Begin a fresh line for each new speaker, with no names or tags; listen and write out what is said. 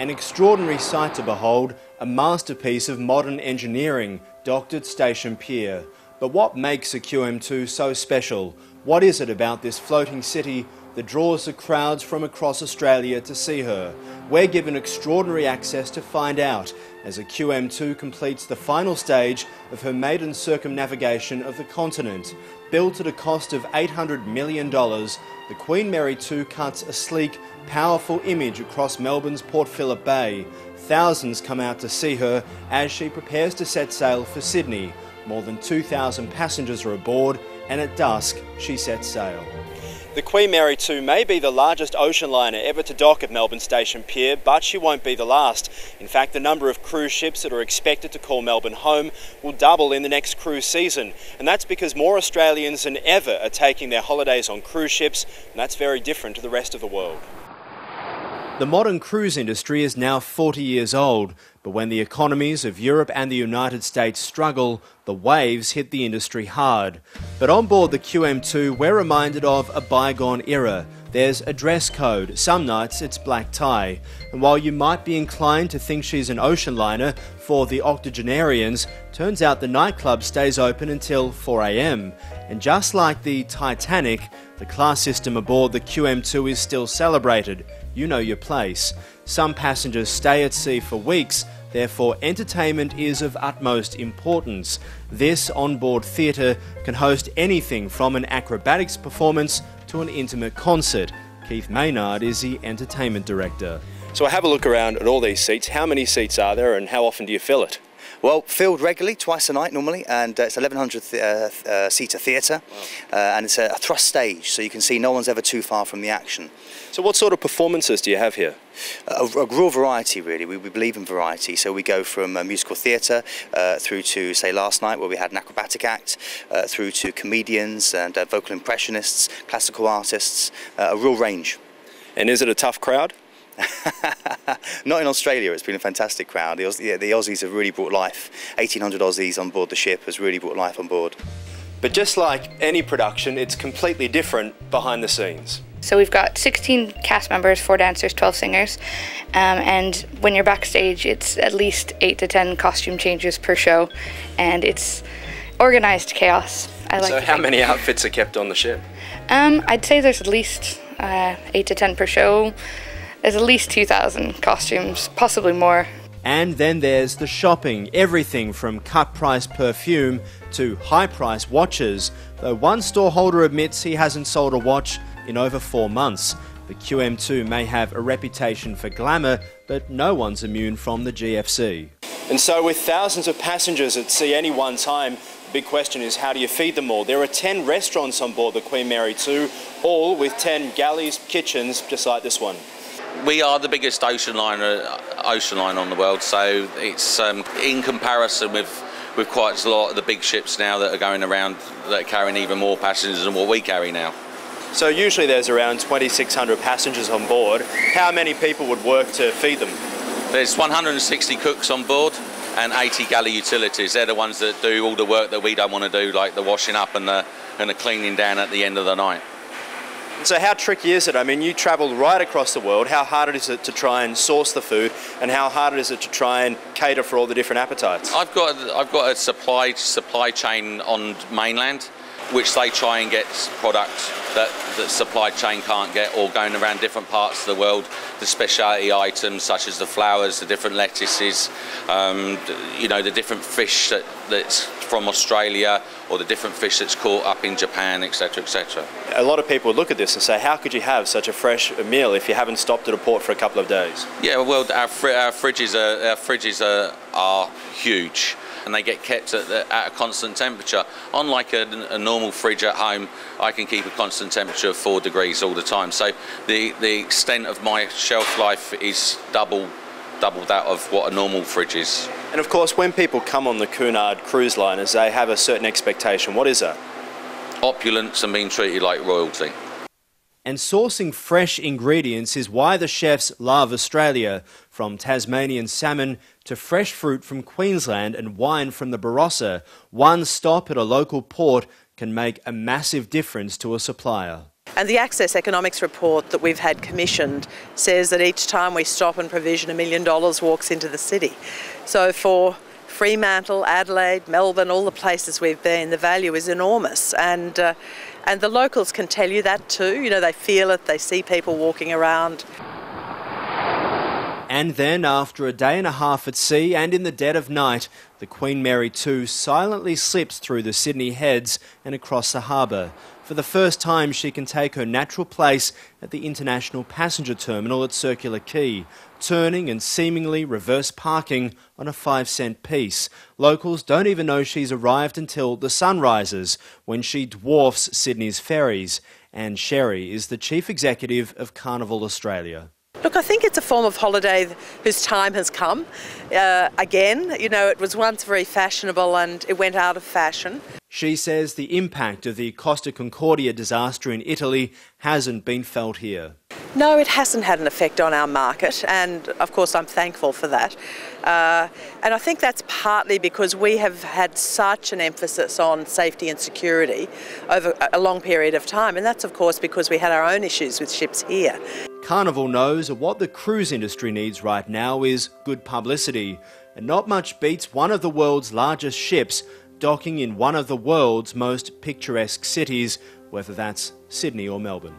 An extraordinary sight to behold, a masterpiece of modern engineering docked at Station Pier. But what makes a QM2 so special? What is it about this floating city that draws the crowds from across Australia to see her? We're given extraordinary access to find out as a QM2 completes the final stage of her maiden circumnavigation of the continent. Built at a cost of $800 million, the Queen Mary 2 cuts a sleek, powerful image across Melbourne's Port Phillip Bay. Thousands come out to see her as she prepares to set sail for Sydney. More than 2,000 passengers are aboard, and at dusk she sets sail. The Queen Mary 2 may be the largest ocean liner ever to dock at Melbourne Station Pier, but she won't be the last. In fact, the number of cruise ships that are expected to call Melbourne home will double in the next cruise season. And that's because more Australians than ever are taking their holidays on cruise ships, and that's very different to the rest of the world. The modern cruise industry is now 40 years old, but when the economies of Europe and the United States struggle, the waves hit the industry hard. But on board the QM2, we're reminded of a bygone era. There's a dress code, some nights it's black tie. And while you might be inclined to think she's an ocean liner for the octogenarians, turns out the nightclub stays open until 4 a.m. And just like the Titanic, the class system aboard the QM2 is still celebrated. You know your place. Some passengers stay at sea for weeks, therefore entertainment is of utmost importance. This onboard theatre can host anything from an acrobatics performance to an intimate concert. Keith Maynard is the entertainment director. So I have a look around at all these seats. How many seats are there and how often do you fill it?
Well, filled regularly, twice a night normally, and it's 1,100 seater theatre, and it's a thrust stage, so you can see no one's ever too far from the action.
So what sort of performances do you have here?
A real variety, really. We believe in variety, so we go from musical theatre through to, say, last night where we had an acrobatic act, through to comedians and vocal impressionists, classical artists, a real range.
And is it a tough crowd?
Not in Australia. It's been a fantastic crowd. The Aussies have really brought life. 1,800 Aussies on board the ship has really brought life on board.
But just like any production, it's completely different behind the scenes.
So we've got 16 cast members, 4 dancers, 12 singers, and when you're backstage it's at least 8 to 10 costume changes per show, and it's organised chaos.
So how many outfits are kept on the ship?
I'd say there's at least 8 to 10 per show. There's at least 2,000 costumes, possibly more.
And then there's the shopping, everything from cut-price perfume to high-price watches, though one store holder admits he hasn't sold a watch in over 4 months. The QM2 may have a reputation for glamour, but no one's immune from the GFC. And so with thousands of passengers at sea any one time, the big question is, how do you feed them all? There are 10 restaurants on board the Queen Mary 2, all with 10 galleys, kitchens, just like this one.
We are the biggest ocean line on the world, so it's in comparison with quite a lot of the big ships now that are going around that are carrying even more passengers than what we carry now.
So usually there's around 2,600 passengers on board. How many people would work to feed them?
There's 160 cooks on board and 80 galley utilities. They're the ones that do all the work that we don't want to do, like the washing up and the cleaning down at the end of the night.
So how tricky is it? I mean, you travel right across the world. How hard is it to try and source the food, and how hard is it to try and cater for all the different appetites?
I've got a supply chain on mainland, which they try and get product that the supply chain can't get, or going around different parts of the world, the specialty items such as the flowers, the different lettuces, you know, the different fish that's from Australia, or the different fish that's caught up in Japan, etc., etc.
A lot of people would look at this and say, how could you have such a fresh meal if you haven't stopped at a port for a couple of days?
Yeah, well, our fridges are huge, and they get kept at a constant temperature. Unlike a normal fridge at home, I can keep a constant temperature of 4 degrees all the time. So the extent of my shelf life is double that of what a normal fridge is.
And of course, when people come on the Cunard cruise liners, they have a certain expectation. What is that?
Opulence and being treated like royalty.
And sourcing fresh ingredients is why the chefs love Australia. From Tasmanian salmon to fresh fruit from Queensland and wine from the Barossa, one stop at a local port can make a massive difference to a supplier.
And the Access Economics report that we've had commissioned says that each time we stop and provision $1 million walks into the city. So for Fremantle, Adelaide, Melbourne, all the places we've been, the value is enormous. And the locals can tell you that too. You know, they feel it, they see people walking around.
And then, after a day and a half at sea and in the dead of night, the Queen Mary 2 silently slips through the Sydney Heads and across the harbour. For the first time, she can take her natural place at the International Passenger Terminal at Circular Quay, turning and seemingly reverse parking on a 5-cent piece. Locals don't even know she's arrived until the sun rises, when she dwarfs Sydney's ferries. And Sherry is the Chief Executive of Carnival Australia.
Look, I think it's a form of holiday whose time has come. Again, you know, it was once very fashionable and it went out of fashion.
She says the impact of the Costa Concordia disaster in Italy hasn't been felt here.
No, it hasn't had an effect on our market, and of course I'm thankful for that. And I think that's partly because we have had such an emphasis on safety and security over a long period of time, and that's of course because we had our own issues with ships here.
Carnival knows what the cruise industry needs right now is good publicity, and not much beats one of the world's largest ships docking in one of the world's most picturesque cities, whether that's Sydney or Melbourne.